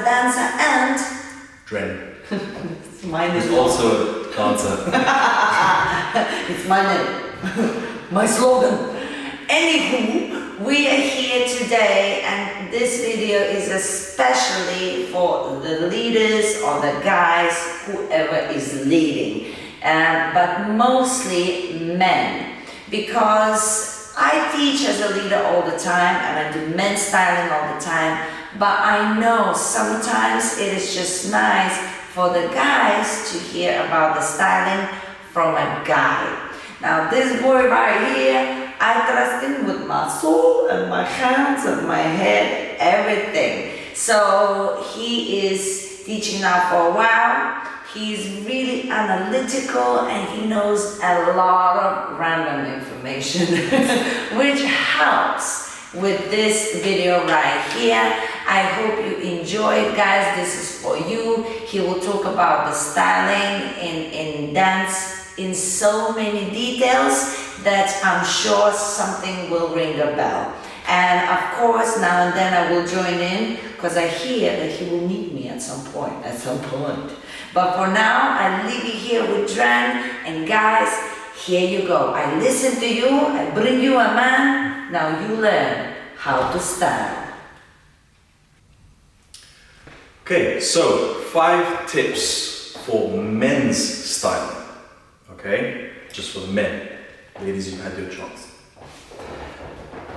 dancer and Dren. it's my name. He's also a dancer. It's my name. My slogan. Anywho, we are here today and this video is especially for the leaders or the guys, whoever is leading, but mostly men, because I teach as a leader all the time and I do men's styling all the time, but I know sometimes it is just nice for the guys to hear about the styling from a guy. Now this boy right here, I trust him with my soul and my hands and my head, everything. So he is teaching now for a while. He's really analytical and he knows a lot of random information, which helps with this video right here. I hope you enjoy it, guys. This is for you. He will talk about the styling in dance in so many details that I'm sure something will ring a bell. And of course, now and then I will join in because I hear that he will need me at some point. But for now, I leave you here with Dren, and guys, here you go. I listen to you, I bring you a man, now you learn how to style. Okay, so 5 tips for men's styling. Okay, just for the men. Ladies, you've had your chance.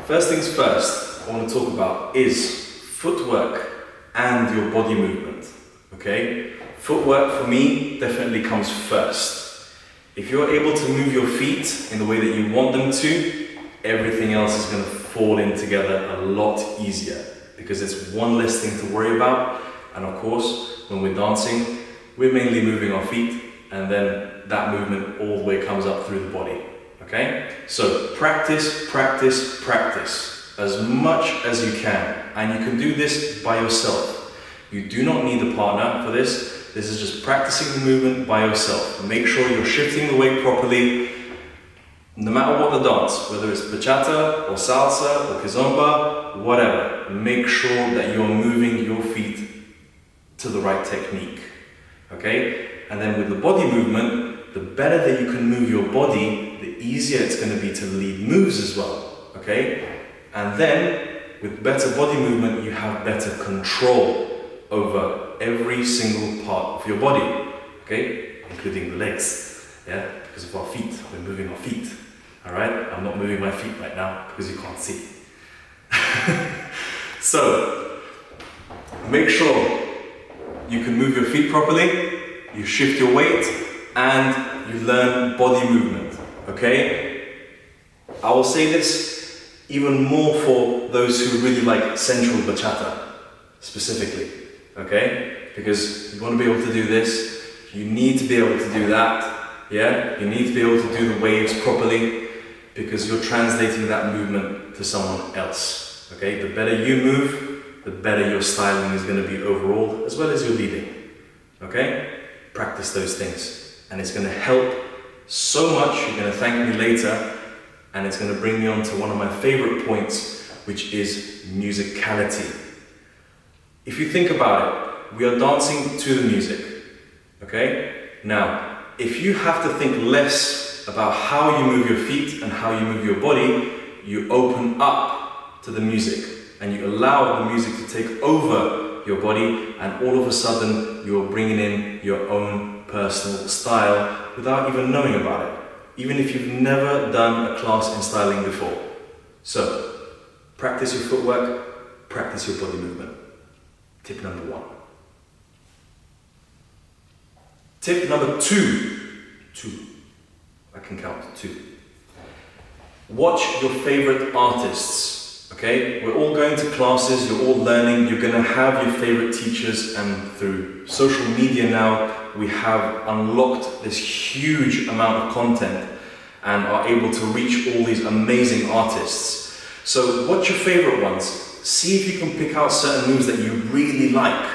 First things first, I want to talk about is footwork and your body movement. Okay, footwork for me definitely comes first. If you're able to move your feet in the way that you want them to, everything else is going to fall in together a lot easier because it's one less thing to worry about. And of course, when we're dancing, we're mainly moving our feet, and then that movement all the way comes up through the body. Okay? So practice, practice, practice as much as you can. And you can do this by yourself. You do not need a partner for this. This is just practicing the movement by yourself. Make sure you're shifting the weight properly, no matter what the dance, whether it's bachata or salsa or kizomba, whatever. Make sure that you're moving your feet to the right technique. Okay? And then with the body movement, the better that you can move your body, the easier it's going to be to lead moves as well. Okay? And then with better body movement, you have better control over every single part of your body. Okay? Including the legs. Yeah? Because of our feet. We're moving our feet. Alright? I'm not moving my feet right now because you can't see. So, make sure you can move your feet properly, you shift your weight, and you learn body movement, okay? I will say this even more for those who really like central bachata, specifically, okay? Because you want to be able to do this, you need to be able to do that, yeah? You need to be able to do the waves properly, because you're translating that movement to someone else, okay? The better you move, the better your styling is going to be overall, as well as your leading, okay? Practice those things, and it's going to help so much. You're going to thank me later, and it's going to bring me on to one of my favorite points, which is musicality. If you think about it, we are dancing to the music, okay? Now, if you have to think less about how you move your feet and how you move your body, you open up to the music and you allow the music to take over your body, and all of a sudden you're bringing in your own personal style without even knowing about it, even if you've never done a class in styling before. So, practice your footwork, practice your body movement. Tip number 1. Tip number 2. I can count 2. Watch your favorite artists. Okay, we're all going to classes, you're all learning, you're going to have your favorite teachers, and through social media now, we have unlocked this huge amount of content and are able to reach all these amazing artists. So watch your favorite ones, see if you can pick out certain moves that you really like,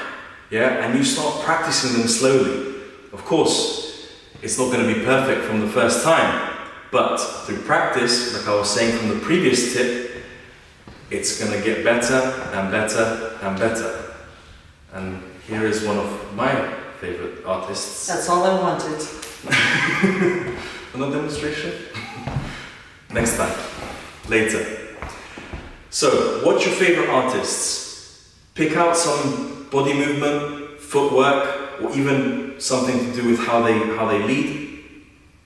yeah, and you start practicing them slowly. Of course, it's not going to be perfect from the first time, but through practice, like I was saying from the previous tip, it's going to get better and better and better. And here is one of my favorite artists. That's all I wanted. Another demonstration? Next time. Later. So, what's your favorite artists? Pick out some body movement, footwork, or even something to do with how they lead,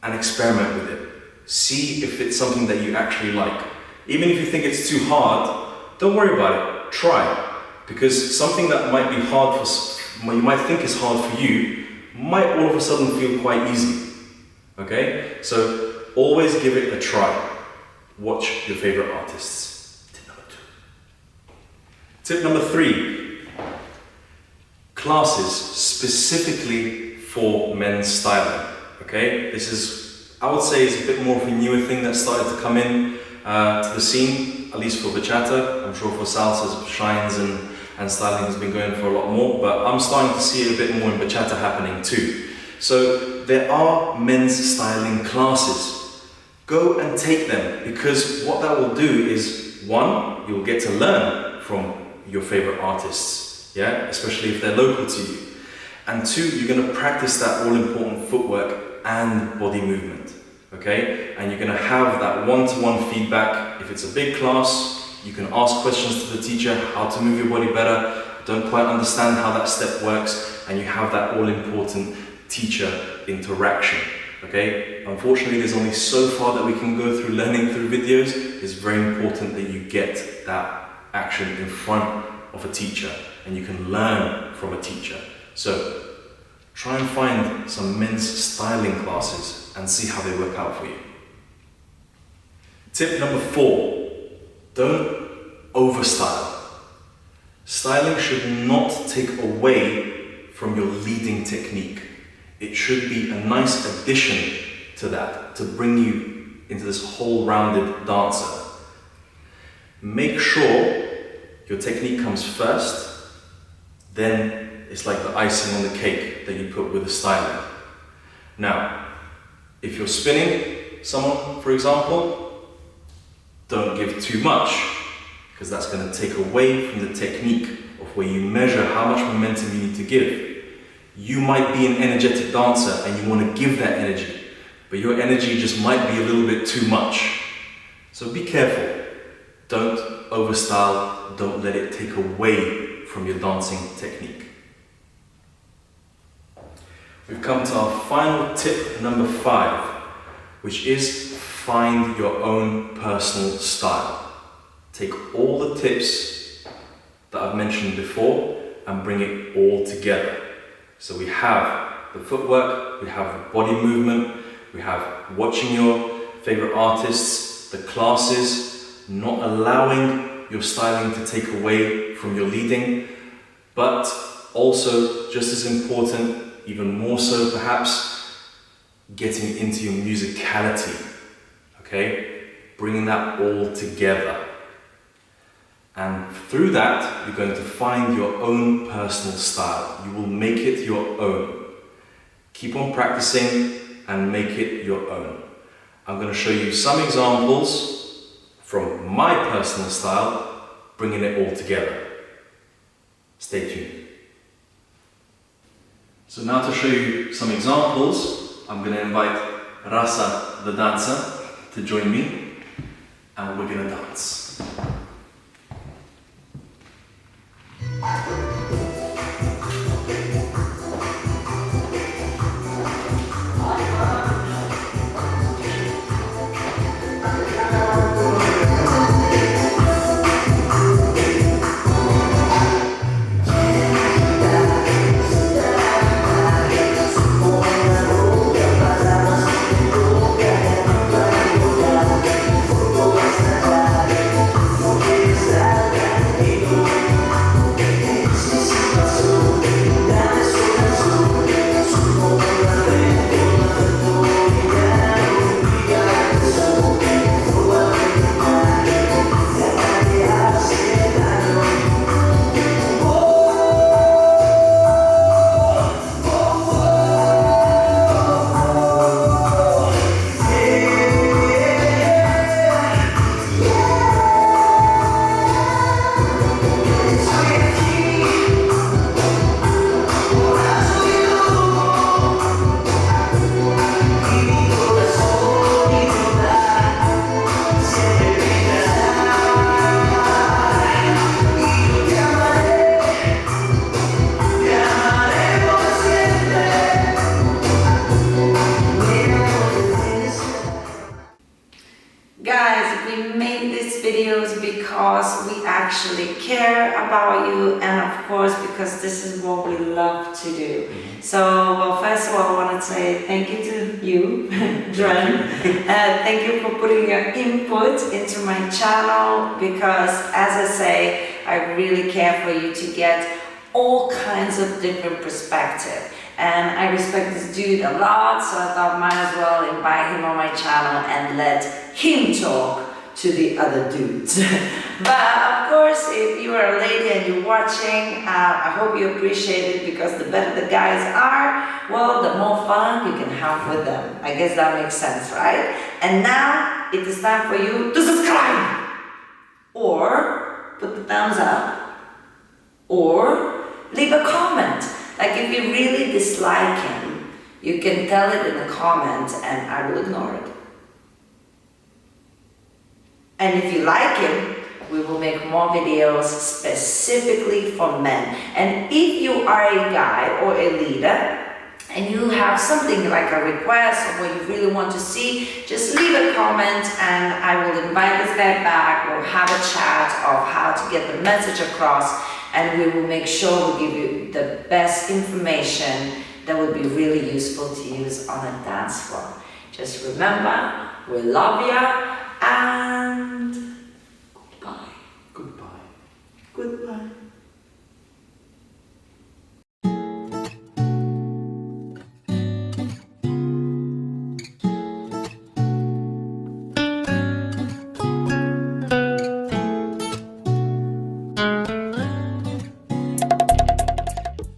and experiment with it. See if it's something that you actually like. Even if you think it's too hard, don't worry about it. Try. Because something that might be hard for, you might think is hard for you, might all of a sudden feel quite easy. Okay? So always give it a try. Watch your favorite artists. Tip number 2. Tip number 3. Classes specifically for men's styling. Okay? This is, I would say, is a bit more of a newer thing that started to come in to the scene, at least for bachata. I'm sure for salsas, shines and styling has been going for a lot more, but I'm starting to see a bit more in bachata happening too. So there are men's styling classes. Go and take them, because what that will do is, 1, you'll get to learn from your favorite artists, yeah, especially if they're local to you. And 2, you're going to practice that all-important footwork and body movement, okay? And you're going to have that one-to-one feedback. If it's a big class, you can ask questions to the teacher, how to move your body better, don't quite understand how that step works, and you have that all-important teacher interaction, okay? Unfortunately, there's only so far that we can go through learning through videos. It's very important that you get that action in front of a teacher, and you can learn from a teacher. So, try and find some men's styling classes and see how they work out for you. Tip number 4. Don't overstyle. Styling should not take away from your leading technique. It should be a nice addition to that, to bring you into this whole rounded dancer. Make sure your technique comes first, then it's like the icing on the cake that you put with the styling. Now, if you're spinning someone, for example, don't give too much, because that's going to take away from the technique of where you measure how much momentum you need to give. You might be an energetic dancer and you want to give that energy, but your energy just might be a little bit too much. So be careful. Don't overstyle, don't let it take away from your dancing technique. We've come to our final tip, number 5, which is find your own personal style. Take all the tips that I've mentioned before and bring it all together. So we have the footwork, we have the body movement, we have watching your favorite artists, the classes, not allowing your styling to take away from your leading, but also, just as important, even more so perhaps, getting into your musicality. Okay, bringing that all together. And through that, you're going to find your own personal style. You will make it your own. Keep on practicing and make it your own. I'm going to show you some examples from my personal style, bringing it all together. Stay tuned. So now to show you some examples, I'm going to invite Rasa, the dancer, to join me, and we're going to dance. videos because we actually care about you, and of course because this is what we love to do. So, well, first of all, I want to say thank you to you, Dren. Thank you for putting your input into my channel, because as I say, I really care for you to get all kinds of different perspectives. And I respect this dude a lot, so I thought might as well invite him on my channel and let him talk to the other dudes. But of course, if you are a lady and you're watching, I hope you appreciate it, because the better the guys are, well, the more fun you can have with them. I guess that makes sense, right? And now it is time for you to subscribe, or put the thumbs up, or leave a comment. Like if you really dislike him, you can tell it in the comments and I will ignore it. And if you like him, we will make more videos specifically for men. And if you are a guy or a leader and you have something like a request or what you really want to see, just leave a comment and I will invite this guy back. We'll have a chat of how to get the message across, and we will make sure we give you the best information that would be really useful to use on a dance floor. Just remember, we love you, and